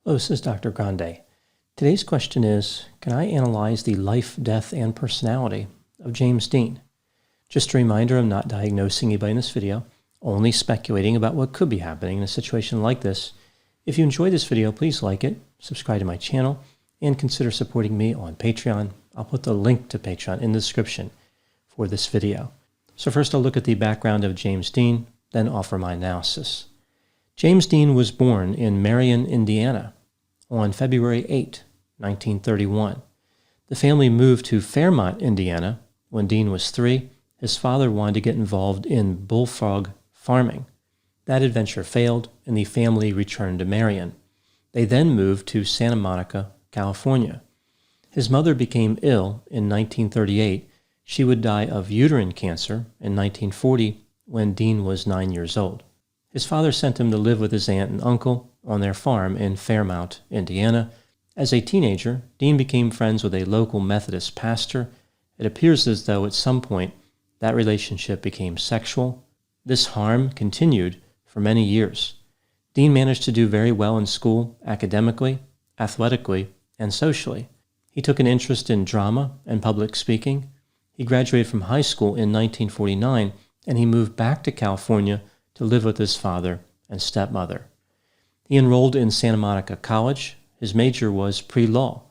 Hello, this is Dr. Grande. Today's question is, can I analyze the life, death, and personality of James Dean? Just a reminder, I'm not diagnosing anybody in this video, only speculating about what could be happening in a situation like this. If you enjoyed this video, please like it, subscribe to my channel, and consider supporting me on Patreon. I'll put the link to Patreon in the description for this video. So first I'll look at the background of James Dean, then offer my analysis. James Dean was born in Marion, Indiana on February 8, 1931. The family moved to Fairmont, Indiana when Dean was 3. His father wanted to get involved in bullfrog farming. That adventure failed, and the family returned to Marion. They then moved to Santa Monica, California. His mother became ill in 1938. She would die of uterine cancer in 1940 when Dean was 9 years old. His father sent him to live with his aunt and uncle on their farm in Fairmont, Indiana. As a teenager, Dean became friends with a local Methodist pastor. It appears as though at some point that relationship became sexual. This harm continued for many years. Dean managed to do very well in school, academically, athletically, and socially. He took an interest in drama and public speaking. He graduated from high school in 1949, and he moved back to California to live with his father and stepmother. He enrolled in Santa Monica College. His major was pre-law,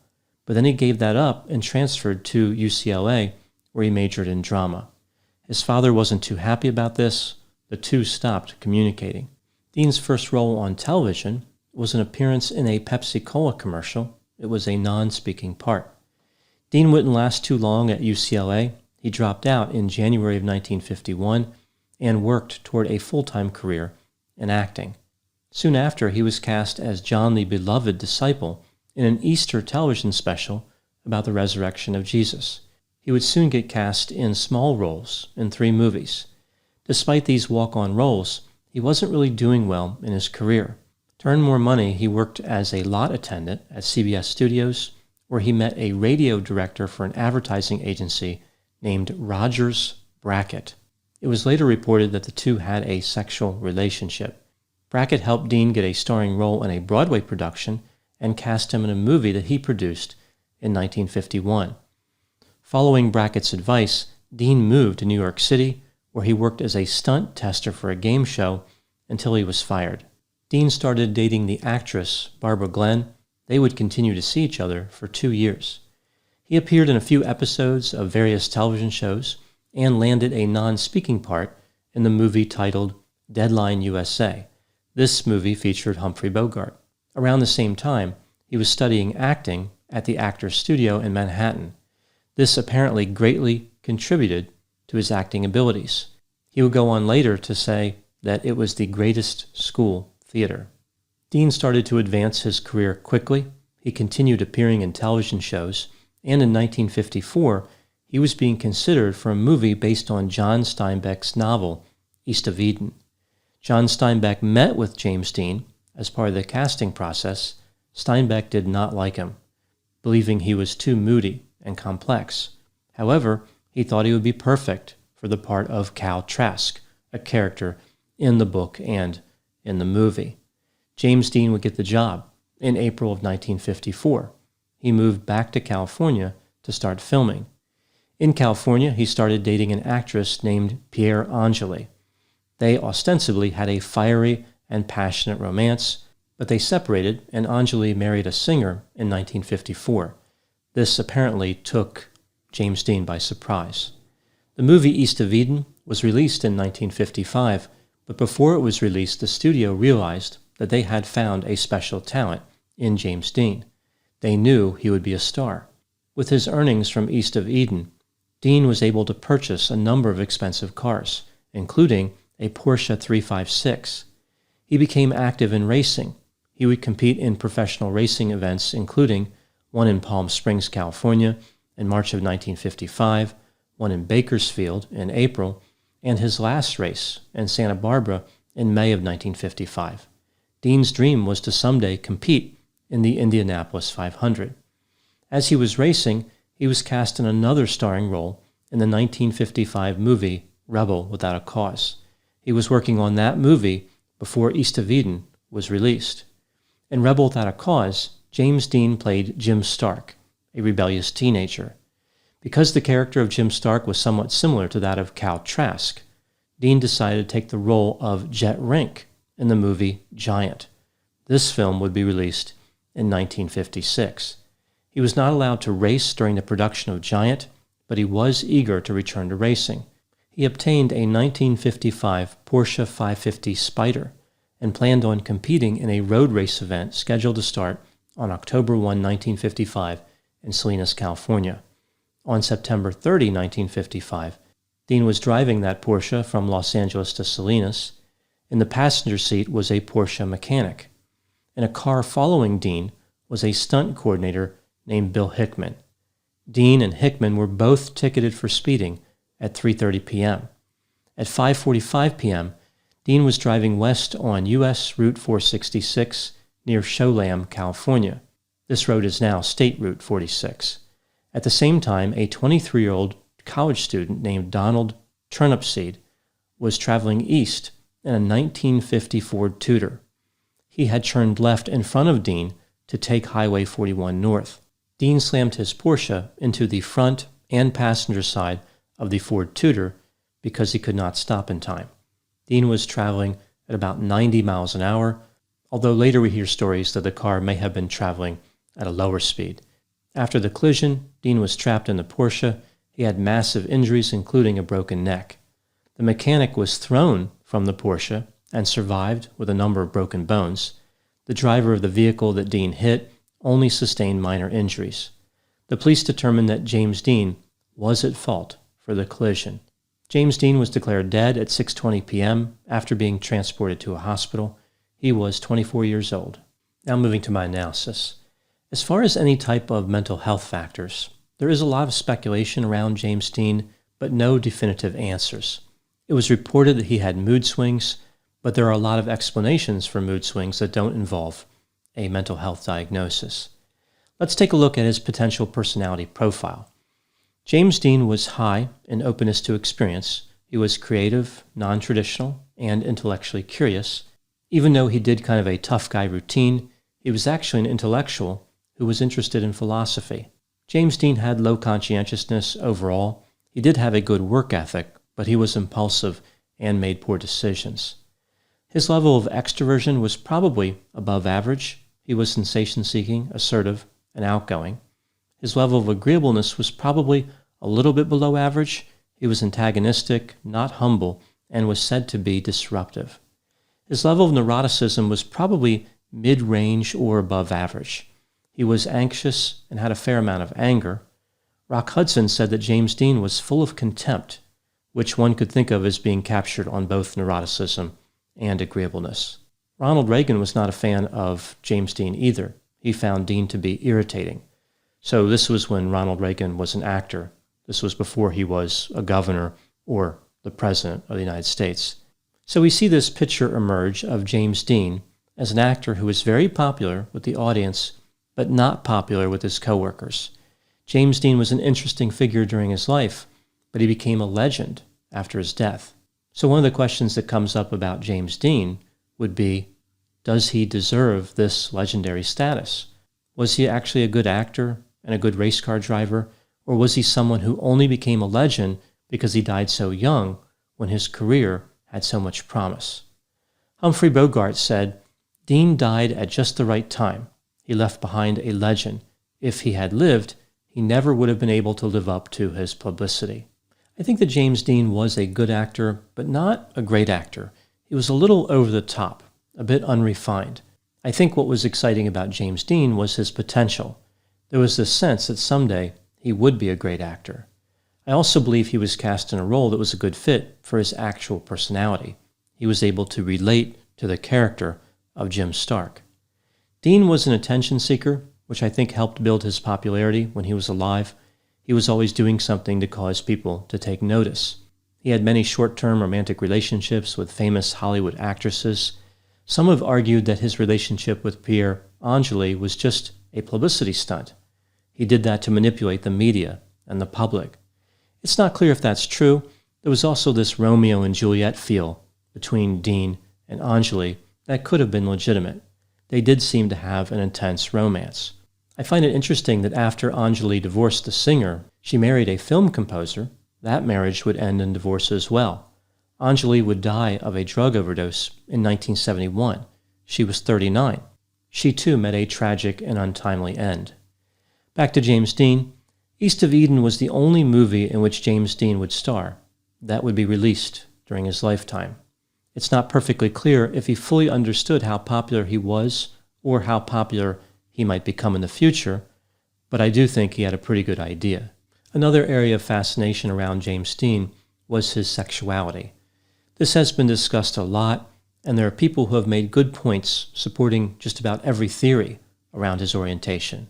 but then he gave that up and transferred to UCLA, where he majored in drama. His father wasn't too happy about this. The two stopped communicating. Dean's first role on television was an appearance in a Pepsi-Cola commercial. It was a non-speaking part. Dean wouldn't last too long at UCLA. He dropped out in January of 1951 and worked toward a full-time career in acting. Soon after, he was cast as John the Beloved Disciple in an Easter television special about the resurrection of Jesus. He would soon get cast in small roles in 3 movies. Despite these walk-on roles, he wasn't really doing well in his career. To earn more money, he worked as a lot attendant at CBS Studios, where he met a radio director for an advertising agency named Rogers Brackett. It was later reported that the two had a sexual relationship. Brackett helped Dean get a starring role in a Broadway production and cast him in a movie that he produced in 1951. Following Brackett's advice, Dean moved to New York City, where he worked as a stunt tester for a game show until he was fired. Dean started dating the actress Barbara Glenn. They would continue to see each other for 2 years. He appeared in a few episodes of various television shows and landed a non-speaking part in the movie titled Deadline USA. This movie featured Humphrey Bogart. Around the same time, he was studying acting at the Actors Studio in Manhattan. This apparently greatly contributed to his acting abilities. He would go on later to say that it was the greatest school theater. Dean started to advance his career quickly. He continued appearing in television shows, and in 1954, he was being considered for a movie based on John Steinbeck's novel, East of Eden. John Steinbeck met with James Dean as part of the casting process. Steinbeck did not like him, believing he was too moody and complex. However, he thought he would be perfect for the part of Cal Trask, a character in the book and in the movie. James Dean would get the job in April of 1954. He moved back to California to start filming. In California, he started dating an actress named Pierre Angeli. They ostensibly had a fiery and passionate romance, but they separated, and Angeli married a singer in 1954. This apparently took James Dean by surprise. The movie East of Eden was released in 1955, but before it was released, the studio realized that they had found a special talent in James Dean. They knew he would be a star. With his earnings from East of Eden, Dean was able to purchase a number of expensive cars, including a Porsche 356. He became active in racing. He would compete in professional racing events, including one in Palm Springs, California, in March of 1955, one in Bakersfield in April, and his last race in Santa Barbara in May of 1955. Dean's dream was to someday compete in the Indianapolis 500. As he was racing, he was cast in another starring role in the 1955 movie Rebel Without a Cause. He was working on that movie before East of Eden was released. In Rebel Without a Cause, James Dean played Jim Stark, a rebellious teenager. Because the character of Jim Stark was somewhat similar to that of Cal Trask, Dean decided to take the role of Jet Rink in the movie Giant. This film would be released in 1956. He was not allowed to race during the production of Giant, but he was eager to return to racing. He obtained a 1955 Porsche 550 Spyder and planned on competing in a road race event scheduled to start on October 1, 1955 in Salinas, California. On September 30, 1955, Dean was driving that Porsche from Los Angeles to Salinas. In the passenger seat was a Porsche mechanic. In a car following Dean was a stunt coordinator named Bill Hickman. Dean and Hickman were both ticketed for speeding at 3:30 p.m. At 5:45 p.m., Dean was driving west on U.S. Route 466 near Sholam, California. This road is now State Route 46. At the same time, a 23-year-old college student named Donald Turnipseed was traveling east in a 1950 Ford Tudor. He had turned left in front of Dean to take Highway 41 north. Dean slammed his Porsche into the front and passenger side of the Ford Tudor because he could not stop in time. Dean was traveling at about 90 miles an hour, although later we hear stories that the car may have been traveling at a lower speed. After the collision, Dean was trapped in the Porsche. He had massive injuries, including a broken neck. The mechanic was thrown from the Porsche and survived with a number of broken bones. The driver of the vehicle that Dean hit only sustained minor injuries. The police determined that James Dean was at fault for the collision. James Dean was declared dead at 6:20 p.m. after being transported to a hospital. He was 24 years old. Now moving to my analysis. As far as any type of mental health factors, there is a lot of speculation around James Dean, but no definitive answers. It was reported that he had mood swings, but there are a lot of explanations for mood swings that don't involve a mental health diagnosis. Let's take a look at his potential personality profile. James Dean was high in openness to experience. He was creative, non-traditional, and intellectually curious. Even though he did kind of a tough guy routine, he was actually an intellectual who was interested in philosophy. James Dean had low conscientiousness overall. He did have a good work ethic, but he was impulsive and made poor decisions. His level of extroversion was probably above average. He was sensation-seeking, assertive, and outgoing. His level of agreeableness was probably a little bit below average. He was antagonistic, not humble, and was said to be disruptive. His level of neuroticism was probably mid-range or above average. He was anxious and had a fair amount of anger. Rock Hudson said that James Dean was full of contempt, which one could think of as being captured on both neuroticism and agreeableness. Ronald Reagan was not a fan of James Dean either. He found Dean to be irritating. So this was when Ronald Reagan was an actor. This was before he was a governor or the president of the United States. So we see this picture emerge of James Dean as an actor who was very popular with the audience, but not popular with his coworkers. James Dean was an interesting figure during his life, but he became a legend after his death. So one of the questions that comes up about James Dean would be, does he deserve this legendary status? Was he actually a good actor and a good race car driver, or was he someone who only became a legend because he died so young when his career had so much promise? Humphrey Bogart said, "Dean died at just the right time. He left behind a legend. If he had lived, he never would have been able to live up to his publicity." I think that James Dean was a good actor, but not a great actor. He was a little over the top, a bit unrefined. I think what was exciting about James Dean was his potential. There was this sense that someday he would be a great actor. I also believe he was cast in a role that was a good fit for his actual personality. He was able to relate to the character of Jim Stark. Dean was an attention seeker, which I think helped build his popularity when he was alive. He was always doing something to cause people to take notice. He had many short-term romantic relationships with famous Hollywood actresses. Some have argued that his relationship with Pierre Angeli was just a publicity stunt. He did that to manipulate the media and the public. It's not clear if that's true. There was also this Romeo and Juliet feel between Dean and Angeli that could have been legitimate. they did seem to have an intense romance. I find it interesting that after Anjali divorced the singer, she married a film composer. That marriage would end in divorce as well. Anjali would die of a drug overdose in 1971. She was 39. She too met a tragic and untimely end. Back to James Dean. East of Eden was the only movie in which James Dean would star. That would be released during his lifetime. It's not perfectly clear if he fully understood how popular he was or how popular he might become in the future, but I do think he had a pretty good idea. Another area of fascination around James Dean was his sexuality. This has been discussed a lot, and there are people who have made good points supporting just about every theory around his orientation.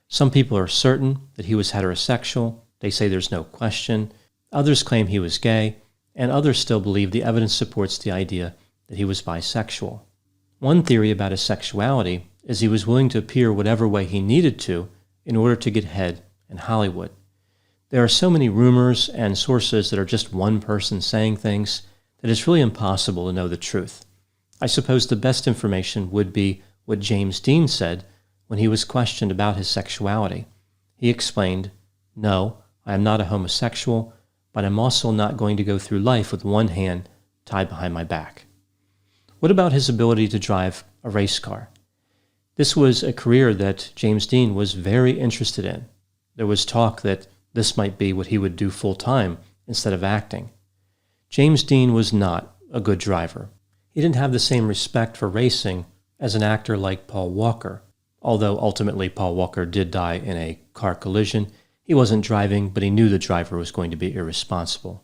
Some people are certain that he was heterosexual. They say there's no question. Others claim he was gay, and others still believe the evidence supports the idea that he was bisexual. One theory about his sexuality is he was willing to appear whatever way he needed to in order to get ahead in Hollywood. There are so many rumors and sources that are just one person saying things that it's really impossible to know the truth. I suppose the best information would be what James Dean said when he was questioned about his sexuality. He explained, "No, I am not a homosexual, but I'm also not going to go through life with one hand tied behind my back." What about his ability to drive a race car? This was a career that James Dean was very interested in. There was talk that this might be what he would do full-time instead of acting. James Dean was not a good driver. He didn't have the same respect for racing as an actor like Paul Walker. Although ultimately Paul Walker did die in a car collision, he wasn't driving, but he knew the driver was going to be irresponsible.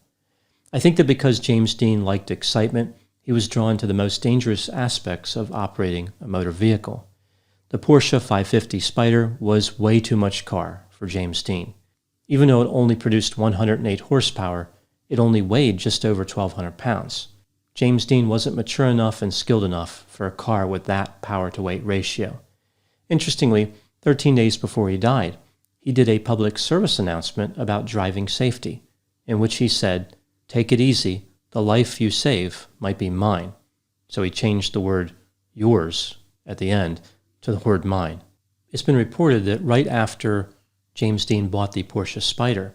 I think that because James Dean liked excitement, he was drawn to the most dangerous aspects of operating a motor vehicle. The Porsche 550 Spyder was way too much car for James Dean. Even though it only produced 108 horsepower, it only weighed just over 1,200 pounds. James Dean wasn't mature enough and skilled enough for a car with that power-to-weight ratio. Interestingly, 13 days before he died, he did a public service announcement about driving safety, in which he said, "Take it easy, the life you save might be mine." So he changed the word yours at the end to the word mine. It's been reported that right after James Dean bought the Porsche Spyder,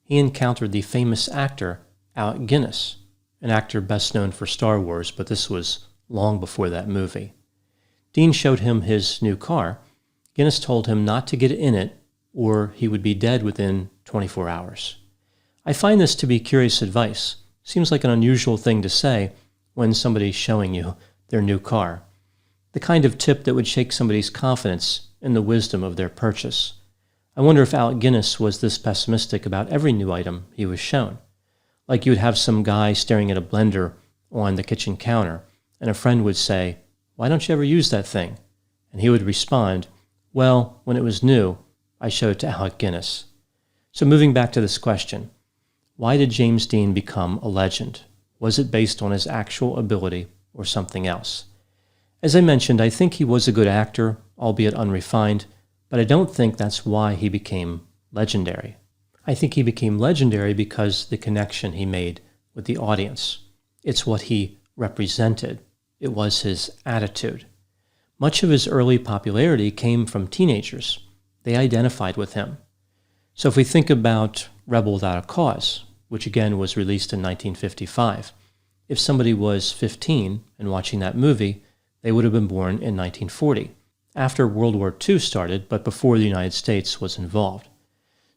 he encountered the famous actor Alec Guinness, an actor best known for Star Wars, but this was long before that movie. Dean showed him his new car. Guinness told him not to get in it or he would be dead within 24 hours. I find this to be curious advice. Seems like an unusual thing to say when somebody's showing you their new car. The kind of tip that would shake somebody's confidence in the wisdom of their purchase. I wonder if Alec Guinness was this pessimistic about every new item he was shown. Like you would have some guy staring at a blender on the kitchen counter, and a friend would say, "Why don't you ever use that thing?" And he would respond, "Well, when it was new, I showed it to Alec Guinness." So moving back to this question, why did James Dean become a legend? Was it based on his actual ability or something else? As I mentioned, I think he was a good actor, albeit unrefined, but I don't think that's why he became legendary. I think he became legendary because the connection he made with the audience. It's what he represented. It was his attitude. Much of his early popularity came from teenagers. They identified with him. So if we think about Rebel Without a Cause, which again was released in 1955, if somebody was 15 and watching that movie, they would have been born in 1940, after World War II started, but before the United States was involved.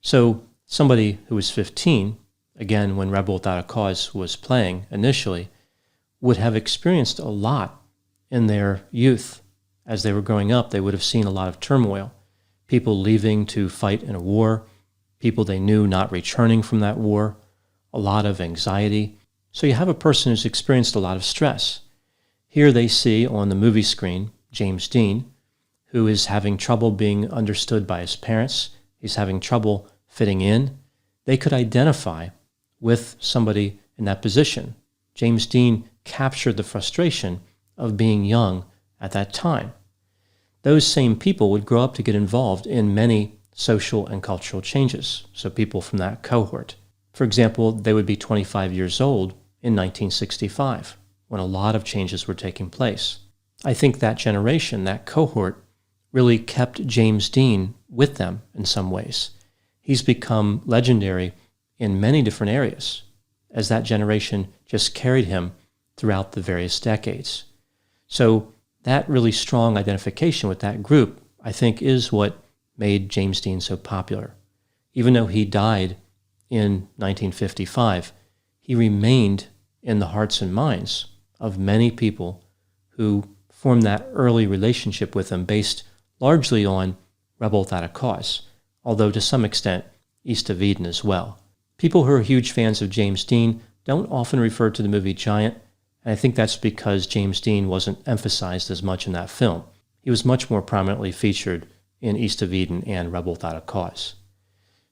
So somebody who was 15, again when Rebel Without a Cause was playing initially, would have experienced a lot in their youth. As they were growing up, they would have seen a lot of turmoil, people leaving to fight in a war, people they knew not returning from that war, a lot of anxiety. So you have a person who's experienced a lot of stress. Here they see on the movie screen James Dean, who is having trouble being understood by his parents. He's having trouble fitting in. They could identify with somebody in that position. James Dean captured the frustration of being young at that time. Those same people would grow up to get involved in many social and cultural changes, so people from that cohort. For example, they would be 25 years old in 1965, when a lot of changes were taking place. I think that generation, that cohort, really kept James Dean with them in some ways. He's become legendary in many different areas, as that generation just carried him throughout the various decades. So that really strong identification with that group, I think, is what made James Dean so popular. Even though he died in 1955, he remained in the hearts and minds of many people who formed that early relationship with him based largely on Rebel Without a Cause, although to some extent East of Eden as well. People who are huge fans of James Dean don't often refer to the movie Giant, and I think that's because James Dean wasn't emphasized as much in that film. He was much more prominently featured in East of Eden and Rebel Without a Cause.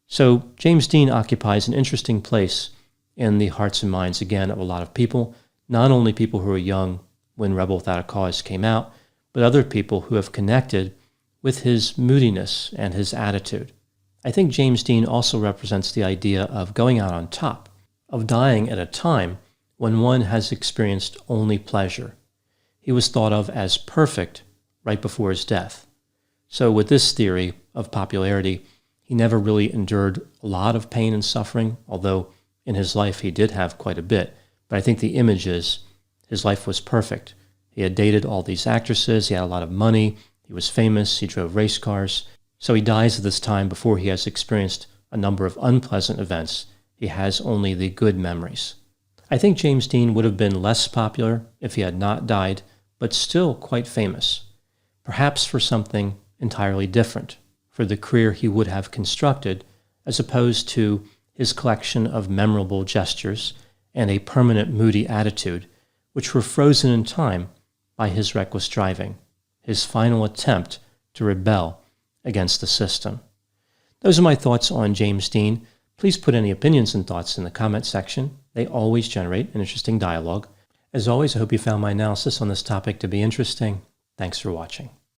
So James Dean occupies an interesting place in the hearts and minds, again, of a lot of people, not only people who were young when Rebel Without a Cause came out, but other people who have connected with his moodiness and his attitude. I think James Dean also represents the idea of going out on top, of dying at a time when one has experienced only pleasure. He was thought of as perfect right before his death. So with this theory of popularity, he never really endured a lot of pain and suffering, although in his life he did have quite a bit. But I think the image is his life was perfect. He had dated all these actresses, he had a lot of money, he was famous, he drove race cars. So he dies at this time before he has experienced a number of unpleasant events. He has only the good memories. I think James Dean would have been less popular if he had not died, but still quite famous, perhaps for something entirely different, for the career he would have constructed, as opposed to his collection of memorable gestures and a permanent moody attitude, which were frozen in time by his reckless driving, his final attempt to rebel against the system. Those are my thoughts on James Dean. Please put any opinions and thoughts in the comment section. They always generate an interesting dialogue. As always, I hope you found my analysis on this topic to be interesting. Thanks for watching.